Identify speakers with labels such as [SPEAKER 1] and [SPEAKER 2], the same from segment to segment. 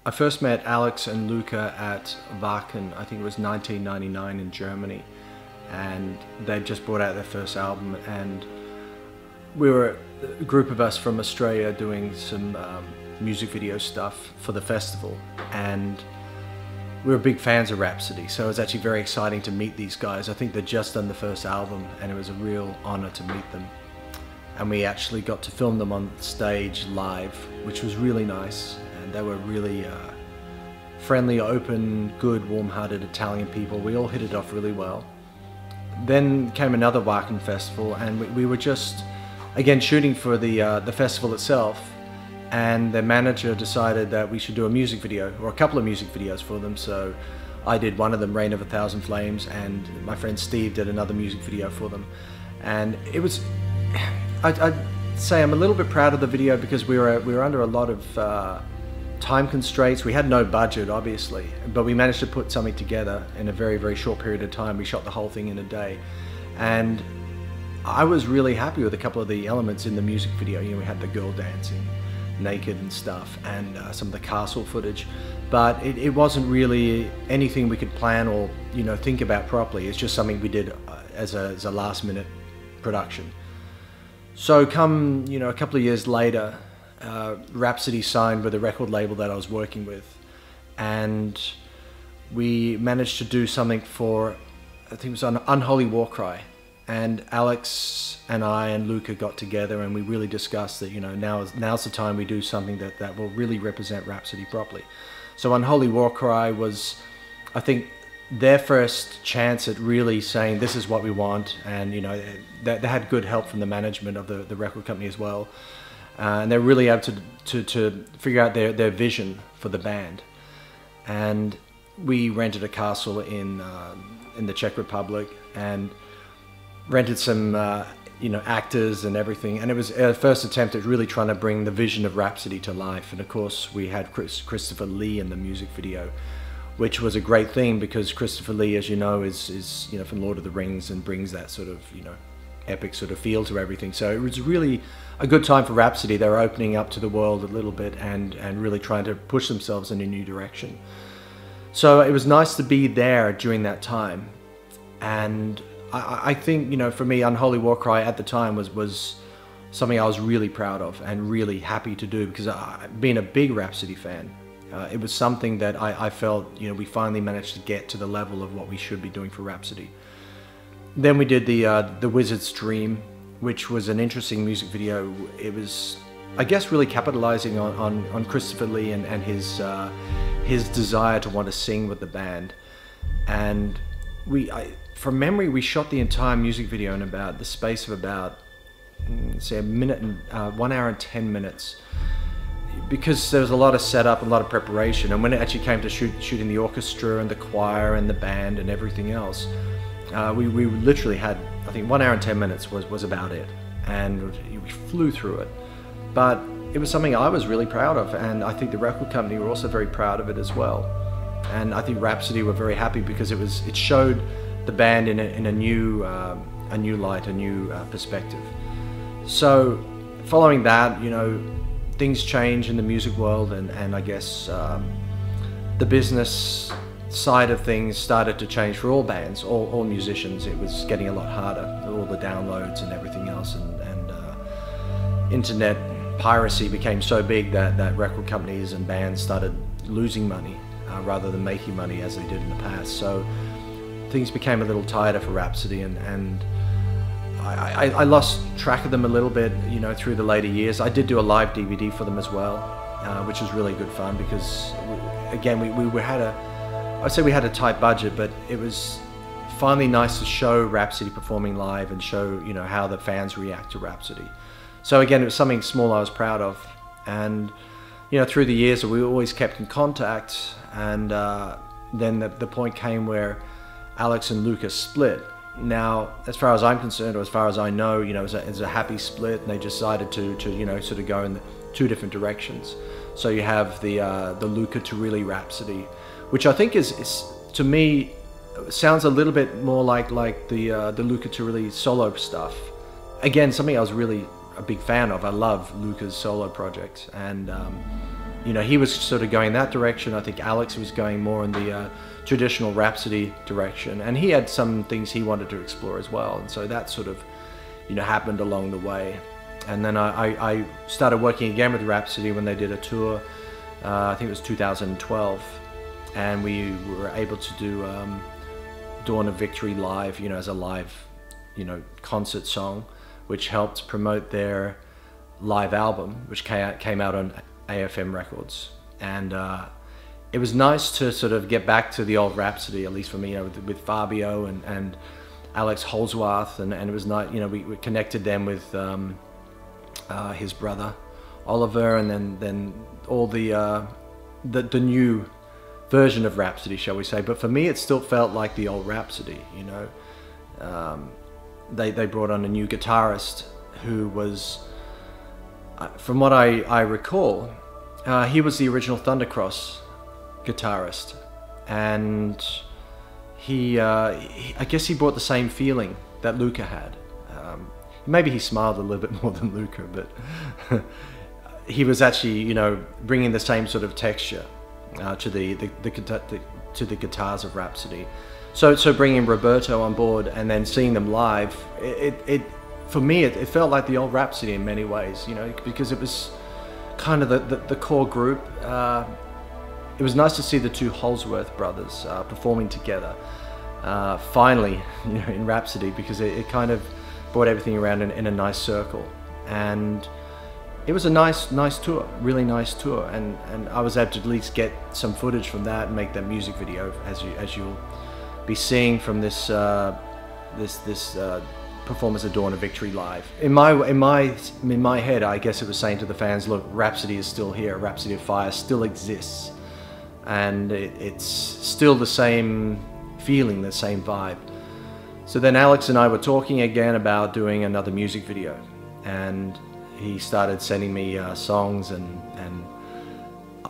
[SPEAKER 1] I first met Alex and Luca at Wacken, I think it was 1999 in Germany, and they'd just brought out their first album, and we were a group of us from Australia doing some music video stuff for the festival, and we were big fans of Rhapsody, so it was actually very exciting to meet these guys. I think they'd just done the first album, and it was a real honor to meet them. And we actually got to film them on stage live, which was really nice. And they were really friendly, open, good, warm-hearted Italian people. We all hit it off really well. Then came another Wacken festival, and we were just, again, shooting for the festival itself. And their manager decided that we should do a music video, or a couple of music videos for them. So I did one of them, Reign of a Thousand Flames, and my friend Steve did another music video for them. And it was, I'd say I'm a little bit proud of the video because we were under a lot of time constraints. We had no budget, obviously, but we managed to put something together in a very, very short period of time. We shot the whole thing in a day. And I was really happy with a couple of the elements in the music video. You know, we had the girl dancing naked and stuff, and some of the castle footage, but it wasn't really anything we could plan or, you know, think about properly. It's just something we did as a last minute production. So come, you know, a couple of years later, Rhapsody signed with a record label that I was working with, and we managed to do something for, I think it was an Unholy War Cry. And Alex and I and Luca got together, and we really discussed that, you know, now's the time we do something that will really represent Rhapsody properly. So Unholy War Cry was, I think, their first chance at really saying this is what we want, and, you know, they had good help from the management of the record company as well, and they're really able to figure out their vision for the band. And we rented a castle in the Czech Republic, and rented some you know, actors and everything, and it was our first attempt at really trying to bring the vision of Rhapsody to life. And of course we had Christopher Lee in the music video, which was a great thing because Christopher Lee, as you know, is you know, from Lord of the Rings, and brings that sort of, you know, epic sort of feel to everything. So it was really a good time for Rhapsody. They were opening up to the world a little bit and really trying to push themselves in a new direction. So it was nice to be there during that time. And I think, you know, for me, Unholy War Cry at the time was something I was really proud of and really happy to do, because being a big Rhapsody fan, it was something that I felt, you know, we finally managed to get to the level of what we should be doing for Rhapsody. Then we did the Wizard's Dream, which was an interesting music video. It was, I guess, really capitalizing on Christopher Lee and his desire to want to sing with the band. And from memory, we shot the entire music video in about the space of about, say, a minute and 1 hour and 10 minutes, because there was a lot of setup, a lot of preparation. And when it actually came to shooting the orchestra and the choir and the band and everything else, we literally had, I think, 1 hour and 10 minutes was about it, and we flew through it. But it was something I was really proud of, and I think the record company were also very proud of it as well. And I think Rhapsody were very happy because it showed the band in a new light, a new perspective. So following that, you know, things change in the music world, and I guess the business side of things started to change for all bands, all musicians. It was getting a lot harder, all the downloads and everything else, and internet piracy became so big that record companies and bands started losing money rather than making money as they did in the past. So things became a little tighter for Rhapsody, and I lost track of them a little bit, you know, through the later years. I did do a live DVD for them as well, which was really good fun because, again, I'd say we had a tight budget, but it was finally nice to show Rhapsody performing live and show, you know, how the fans react to Rhapsody. So again, it was something small I was proud of. And, you know, through the years, we always kept in contact, and then the point came where Alex and Lucas split. Now, as far as I'm concerned, or as far as I know, you know, it was a happy split, and they decided to you know, sort of go in two different directions. So you have the Luca Turilli Rhapsody, which I think is to me sounds a little bit more like the Luca Turilli solo stuff. Again, something I was really a big fan of. I love Luca's solo projects, and you know, he was sort of going that direction. I think Alex was going more in the traditional Rhapsody direction, and he had some things he wanted to explore as well. And so that sort of, you know, happened along the way. And then I started working again with Rhapsody when they did a tour. I think it was 2012, and we were able to do Dawn of Victory live, you know, as a live, you know, concert song, which helped promote their live album, which came out on AFM Records. And it was nice to sort of get back to the old Rhapsody, at least for me, you know, with Fabio and Alex Holsworth, and it was nice, you know, we connected them with his brother Oliver, and then all the new version of Rhapsody, shall we say. But for me, it still felt like the old Rhapsody, you know. They brought on a new guitarist who was, from what I recall, he was the original Thundercross guitarist, and I guess he brought the same feeling that Luca had. Maybe he smiled a little bit more than Luca, but he was actually, you know, bringing the same sort of texture to the guitars of Rhapsody. So bringing Roberto on board and then seeing them live, for me it felt like the old Rhapsody in many ways, you know, because it was kind of the core group. It was nice to see the two Holsworth brothers performing together finally, you know, in Rhapsody, because it kind of brought everything around in a nice circle. And it was a nice tour, really nice tour, and I was able to at least get some footage from that and make that music video, as you'll be seeing from this performance of Dawn of Victory live. In my head, I guess it was saying to the fans, look, Rhapsody is still here. Rhapsody of Fire still exists, and it's still the same feeling, the same vibe. So then Alex and I were talking again about doing another music video, and he started sending me songs and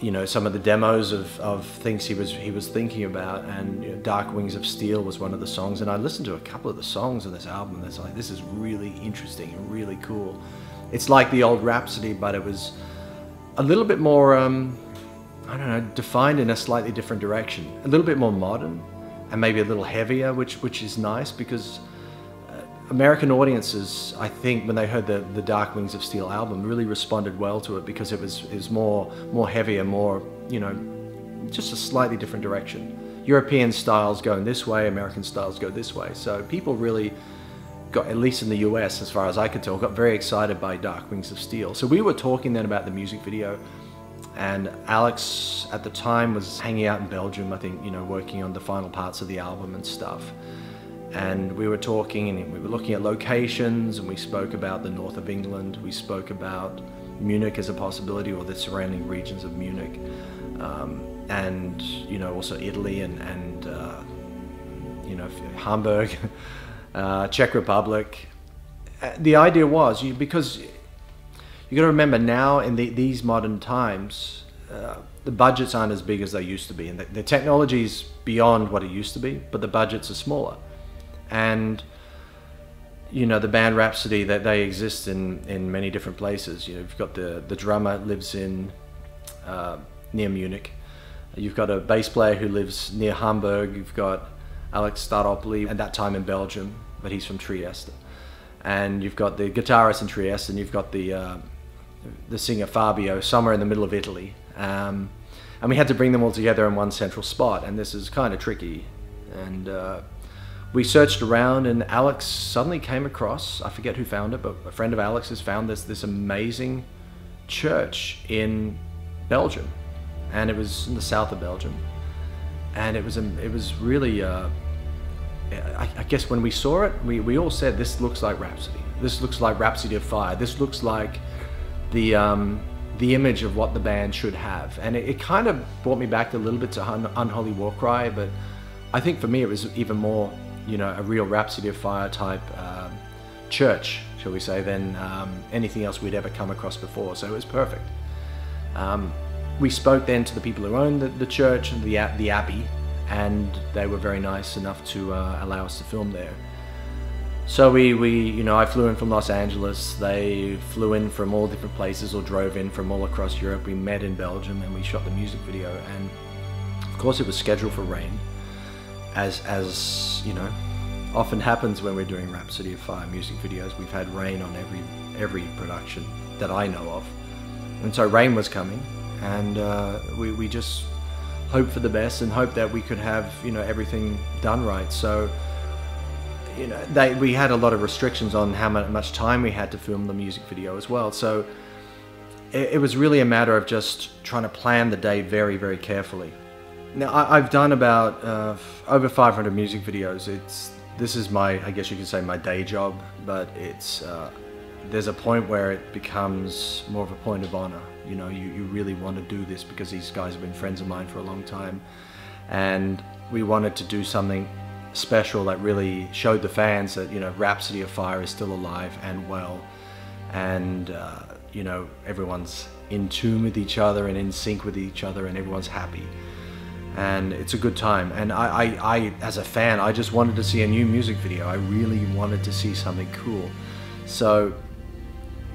[SPEAKER 1] you know, some of the demos of things he was thinking about, and you know, Dark Wings of Steel was one of the songs, and I listened to a couple of the songs on this album, and it's like, this is really interesting and really cool. It's like the old Rhapsody, but it was a little bit more I don't know, defined in a slightly different direction, a little bit more modern, and maybe a little heavier, which is nice, because American audiences, I think, when they heard the Dark Wings of Steel album, really responded well to it, because it was more heavier, more, you know, just a slightly different direction. European styles go in this way, American styles go this way. So people really got, at least in the US, as far as I could tell, got very excited by Dark Wings of Steel. So we were talking then about the music video, and Alex at the time was hanging out in Belgium, I think, you know, working on the final parts of the album and stuff. And we were talking, and we were looking at locations, and we spoke about the north of England. We spoke about Munich as a possibility, or the surrounding regions of Munich, and you know, also Italy and you know, Hamburg, Czech Republic. The idea was, because you got to remember now in these modern times, the budgets aren't as big as they used to be, and the technology's beyond what it used to be, but the budgets are smaller. And you know, the band Rhapsody, that they exist in many different places. You know, you've got the drummer lives in near Munich. You've got a bass player who lives near Hamburg. You've got Alex Staropoli, at that time in Belgium, but he's from Trieste. And you've got the guitarist in Trieste, and you've got the singer Fabio somewhere in the middle of Italy. And we had to bring them all together in one central spot, and this is kind of tricky. And we searched around, and Alex suddenly came across, I forget who found it, but a friend of Alex's found this amazing church in Belgium, and it was in the south of Belgium, and it was really, I guess when we saw it, we all said, this looks like Rhapsody. This looks like Rhapsody of Fire. This looks like the image of what the band should have, and it kind of brought me back a little bit to Unholy Warcry, but I think for me it was even more, you know, a real Rhapsody of Fire type church, shall we say, than anything else we'd ever come across before. So it was perfect. We spoke then to the people who owned the church, the Abbey, and they were very nice enough to allow us to film there. So you know, I flew in from Los Angeles. They flew in from all different places or drove in from all across Europe. We met in Belgium and we shot the music video. And of course, it was scheduled for rain, as you know, often happens when we're doing Rhapsody of Fire music videos. We've had rain on every production that I know of, and so rain was coming, and we just hoped for the best and hoped that we could have, you know, everything done right. So, you know, we had a lot of restrictions on how much time we had to film the music video as well. So it was really a matter of just trying to plan the day very, very carefully. Now, I've done about over 500 music videos. This is my, I guess you could say, my day job, but there's a point where it becomes more of a point of honor. You know, you really want to do this because these guys have been friends of mine for a long time, and we wanted to do something special that really showed the fans that, you know, Rhapsody of Fire is still alive and well, and you know, everyone's in tune with each other and in sync with each other, and everyone's happy, and it's a good time. And I as a fan, I just wanted to see a new music video. I really wanted to see something cool. So,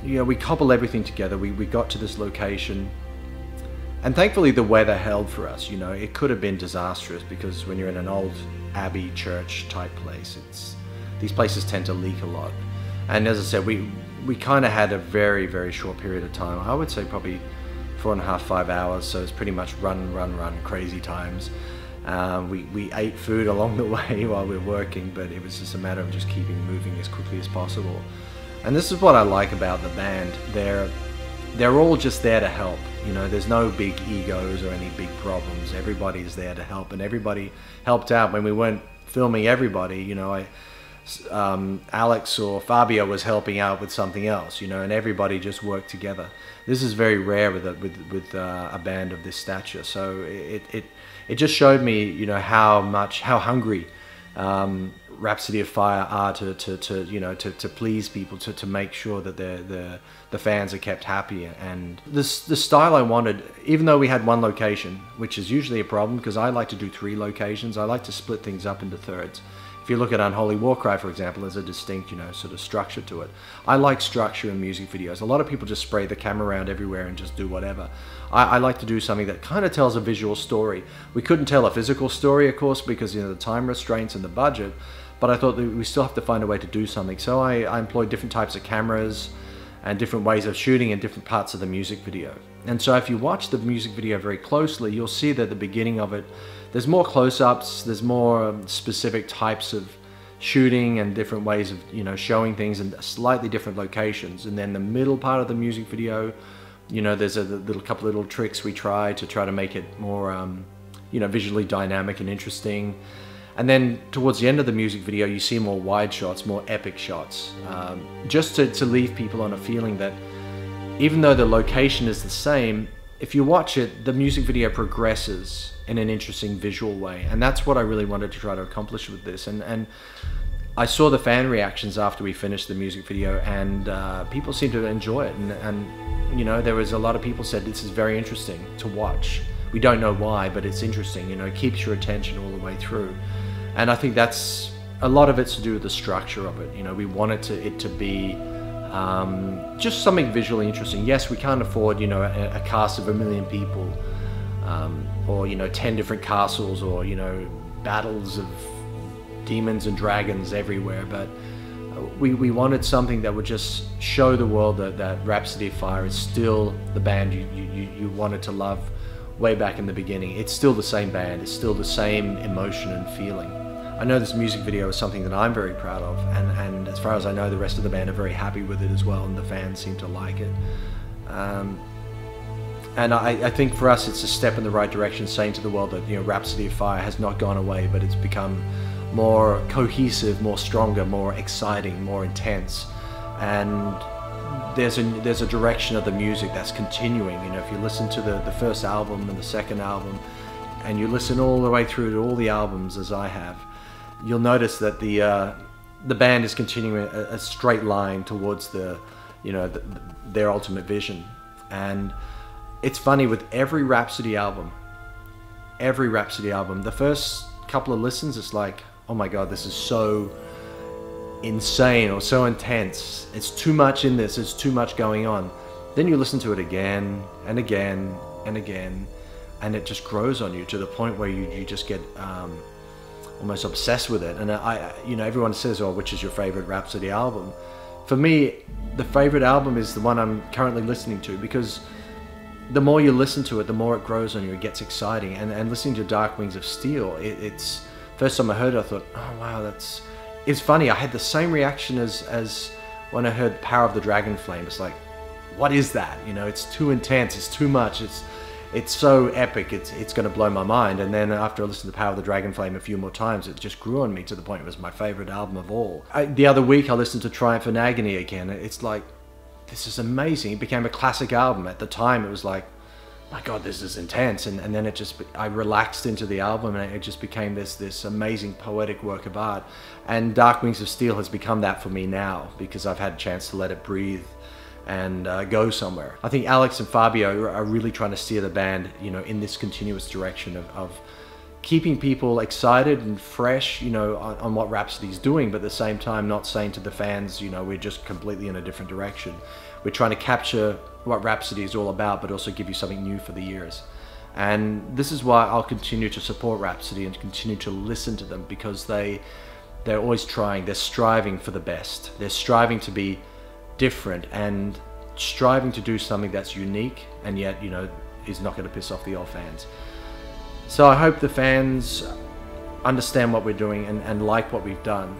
[SPEAKER 1] you know, we cobbled everything together. We got to this location, and thankfully the weather held for us. You know, it could have been disastrous because when you're in an old abbey church type place, these places tend to leak a lot. And as I said, we kind of had a very, very short period of time. I would say probably 4.5, 5 hours. So it's pretty much run, crazy times. We ate food along the way while we were working, but it was just a matter of just keeping moving as quickly as possible. And this is what I like about the band. They're all just there to help. You know, there's no big egos or any big problems. Everybody's there to help, and everybody helped out. When we weren't filming everybody, you know, Alex or Fabio was helping out with something else, you know, and everybody just worked together. This is very rare with a band of this stature. So it just showed me, you know, how hungry Rhapsody of Fire are to please people, to make sure that the fans are kept happy. And the style I wanted, even though we had one location, which is usually a problem because I like to do 3 locations. I like to split things up into thirds. If you look at Unholy Warcry, for example, there's a distinct, you know, sort of structure to it. I like structure in music videos. A lot of people just spray the camera around everywhere and just do whatever. I like to do something that kind of tells a visual story. We couldn't tell a physical story, of course, because, you know, the time restraints and the budget, but I thought that we still have to find a way to do something. So I employed different types of cameras and different ways of shooting in different parts of the music video. And so if you watch the music video very closely, you'll see that at the beginning of it, there's more close-ups, there's more specific types of shooting and different ways of, you know, showing things in slightly different locations. And then the middle part of the music video, you know, there's a couple of little tricks we try to make it more, you know, visually dynamic and interesting. And then towards the end of the music video, you see more wide shots, more epic shots, just to leave people on a feeling that even though the location is the same, if you watch it, the music video progresses in an interesting visual way. And that's what I really wanted to try to accomplish with this. And I saw the fan reactions after we finished the music video, and people seemed to enjoy it. And you know, there was a lot of people said this is very interesting to watch. We don't know why, but it's interesting. You know, it keeps your attention all the way through. And I think that's a lot of it's to do with the structure of it. You know, we wanted it to be just something visually interesting. Yes, we can't afford, you know, a cast of 1 million people, or, you know, 10 different castles, or, you know, battles of demons and dragons everywhere, but we wanted something that would just show the world that Rhapsody of Fire is still the band you wanted to love way back in the beginning. It's still the same band, it's still the same emotion and feeling. I know this music video is something that I'm very proud of, and as far as I know, the rest of the band are very happy with it as well, and the fans seem to like it. And I think for us, it's a step in the right direction, saying to the world that, you know, Rhapsody of Fire has not gone away, but it's become more cohesive, more stronger, more exciting, more intense. And there's a direction of the music that's continuing. You know, if you listen to the first album and the second album, and you listen all the way through to all the albums as I have, you'll notice that the band is continuing a straight line towards their ultimate vision. And it's funny, with every Rhapsody album, the first couple of listens, it's like, oh my God, this is so insane or so intense, it's too much in this, there's too much going on, then you listen to it again and again and again, and it just grows on you to the point where you just get almost obsessed with it. And you know, everyone says, oh, which is your favorite Rhapsody album? For me, the favorite album is the one I'm currently listening to, because the more you listen to it, the more it grows on you, it gets exciting. And listening to Dark Wings of Steel, it's first time I heard it, I thought, oh wow, it's funny, I had the same reaction as when I heard Power of the Dragon Flame. It's like, what is that? You know, it's too intense, it's too much, it's so epic, it's going to blow my mind. And then after I listened to Power of the Dragon Flame a few more times, it just grew on me to the point it was my favorite album of all. The other week I listened to Triumph and Agony again. It's like, this is amazing. It became a classic album. At the time it was like, my God, this is intense. And then I relaxed into the album, and it just became this amazing poetic work of art. And Dark Wings of Steel has become that for me now, because I've had a chance to let it breathe and go somewhere. I think Alex and Fabio are really trying to steer the band, you know, in this continuous direction of keeping people excited and fresh, you know, on what Rhapsody's doing, but at the same time not saying to the fans, you know, we're just completely in a different direction. We're trying to capture what Rhapsody is all about, but also give you something new for the ears. And this is why I'll continue to support Rhapsody and continue to listen to them, because they're always trying, they're striving for the best. They're striving to be different and striving to do something that's unique, and yet, you know, is not going to piss off the old fans. So I hope the fans understand what we're doing and like what we've done.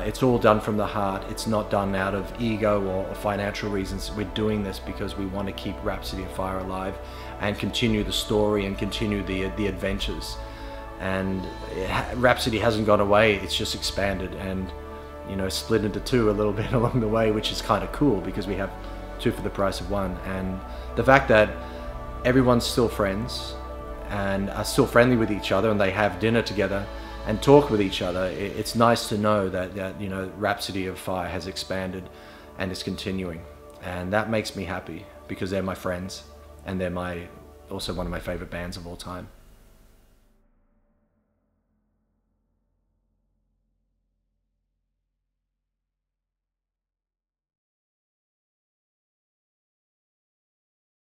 [SPEAKER 1] It's all done from the heart. It's not done out of ego or financial reasons. We're doing this because we want to keep Rhapsody of Fire alive and continue the story and continue the adventures. And Rhapsody hasn't gone away, it's just expanded and, you know, split into two a little bit along the way, which is kind of cool because we have two for the price of one. And the fact that everyone's still friends and are still friendly with each other, and they have dinner together and talk with each other, it's nice to know that you know, Rhapsody of Fire has expanded and is continuing. And that makes me happy, because they're my friends and they're also one of my favorite bands of all time.